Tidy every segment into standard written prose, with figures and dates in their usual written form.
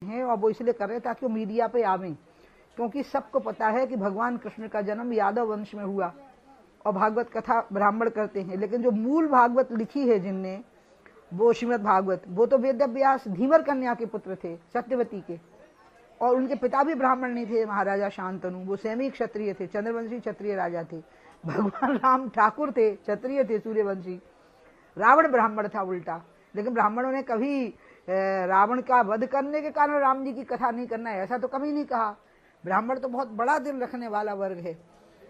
हैं और वो इसलिए कर रहे हैं ताकि वो मीडिया पे आवें, क्योंकि सबको पता है कि भगवान कृष्ण का जन्म यादव वंश में हुआ और भागवत कथा ब्राह्मण करते हैं, लेकिन जो मूल भागवत लिखी है जिनने, वो श्रीमद् भागवत, वो तो वेद व्यास धीवर कन्या के पुत्र थे, सत्यवती के, और उनके पिता भी ब्राह्मण नहीं थे, महाराजा शांतनु, वो सैमी क्षत्रिय थे, चंद्रवंशी क्षत्रिय राजा थे। भगवान राम ठाकुर थे, क्षत्रिय थे, सूर्यवंशी। रावण ब्राह्मण था उल्टा, लेकिन ब्राह्मणों ने कभी रावण का वध करने के कारण राम जी की कथा नहीं करना है ऐसा तो कभी नहीं कहा। ब्राह्मण तो बहुत बड़ा दिल रखने वाला वर्ग है,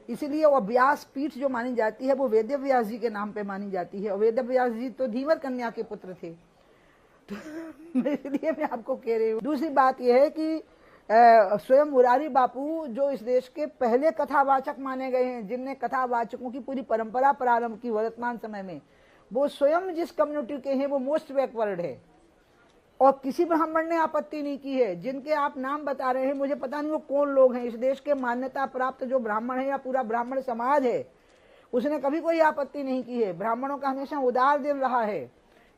इसीलिए वो व्यास पीठ जो मानी जाती है वो वेद व्यास जी के नाम पे मानी जाती है, और वेद व्यास जी तो धीवर कन्या के पुत्र थे। तो इसलिए मैं आपको कह रही हूँ। दूसरी बात यह है कि स्वयं मुरारी बापू जो इस देश के पहले कथावाचक माने गए हैं, जिनने कथावाचकों की पूरी परंपरा प्रारंभ की वर्तमान समय में, वो स्वयं जिस कम्युनिटी के हैं वो मोस्ट बैकवर्ड है, और किसी ब्राह्मण ने आपत्ति नहीं की है। जिनके आप नाम बता रहे हैं, मुझे पता नहीं वो कौन लोग हैं, इस देश के मान्यता प्राप्त जो ब्राह्मण है या पूरा ब्राह्मण समाज है, उसने कभी कोई आपत्ति नहीं की है। ब्राह्मणों का हमेशा उदार दिल रहा है,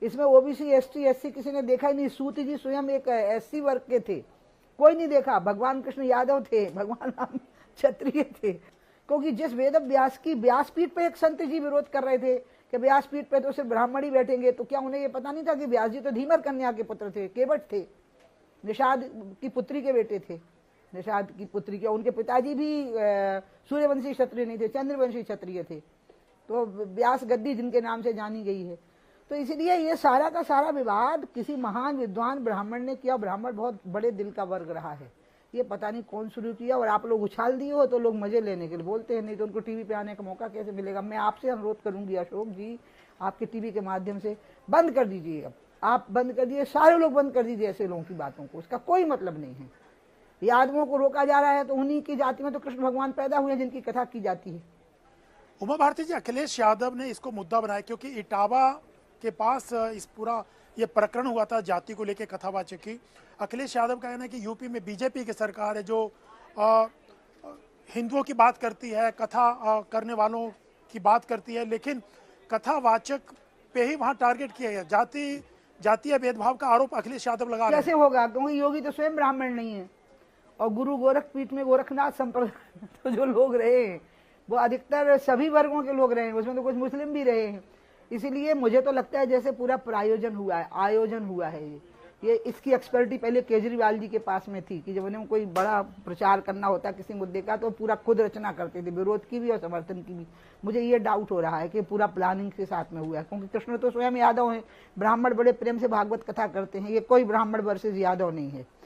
इसमें ओबीसी एसटी एससी किसी ने देखा ही नहीं। सूत जी स्वयं एक एससी वर्ग के थे, कोई नहीं देखा। भगवान कृष्ण यादव थे, भगवान राम क्षत्रिय थे, क्योंकि जिस वेद व्यास की व्यासपीठ पे एक संत जी विरोध कर रहे थे कि व्यासपीठ पे तो सिर्फ ब्राह्मण ही बैठेंगे, तो क्या उन्हें ये पता नहीं था कि व्यास जी तो धीमर कन्या के पुत्र थे, केवट थे, निषाद की पुत्री के बेटे थे, निषाद की पुत्री के। उनके पिताजी भी सूर्यवंशी क्षत्रिय नहीं थे, चंद्रवंशी क्षत्रिय थे। तो व्यास गद्दी जिनके नाम से जानी गई है। तो इसीलिए ये सारा का सारा विवाद किसी महान विद्वान ब्राह्मण ने किया। ब्राह्मण बहुत बड़े दिल का वर्ग रहा है, ये पता नहीं कौन शुरू किया, और आप लोग उछाल दिए हो तो लोग मजे लेने के लिए बोलते हैं, नहीं तो उनको टीवी पे आने का मौका कैसे मिलेगा। मैं आपसे अनुरोध करूंगी अशोक जी, आपके टीवी के माध्यम से बंद कर दीजिए। अब आप बंद कर दीजिए, सारे लोग बंद कर दीजिए ऐसे लोगों की बातों को, उसका कोई मतलब नहीं है। यादवों को रोका जा रहा है तो उन्हीं की जाति में तो कृष्ण भगवान पैदा हुए जिनकी कथा की जाती है। उमा भारती जी, अखिलेश यादव ने इसको मुद्दा बनाया क्योंकि इटावा के पास इस पूरा ये प्रकरण हुआ था जाति को लेकर कथावाचक की। अखिलेश यादव का कहना है कि यूपी में बीजेपी की सरकार है जो हिंदुओं की बात करती है, कथा करने वालों की बात करती है, लेकिन कथावाचक पे ही वहां टारगेट किया गया। जातीय भेदभाव का आरोप अखिलेश यादव लगा रहे हैं। कैसे होगा, क्योंकि योगी तो स्वयं ब्राह्मण नहीं है, और गुरु गोरखपीठ में गोरखनाथ संप्रदाय तो जो लोग रहे हैं वो अधिकतर सभी वर्गों के लोग रहे हैं, उसमें तो कुछ मुस्लिम भी रहे हैं। इसीलिए मुझे तो लगता है जैसे पूरा प्रायोजन हुआ है, आयोजन हुआ है। ये इसकी एक्सपर्टी पहले केजरीवाल जी के पास में थी कि जब उन्हें कोई बड़ा प्रचार करना होता किसी मुद्दे का तो पूरा खुद रचना करते थे, विरोध की भी और समर्थन की भी। मुझे ये डाउट हो रहा है कि पूरा प्लानिंग के साथ में हुआ है, क्योंकि कृष्ण तो स्वयं यादव हैं, ब्राह्मण बड़े प्रेम से भागवत कथा करते हैं, ये कोई ब्राह्मण वर्सेस यादव नहीं है।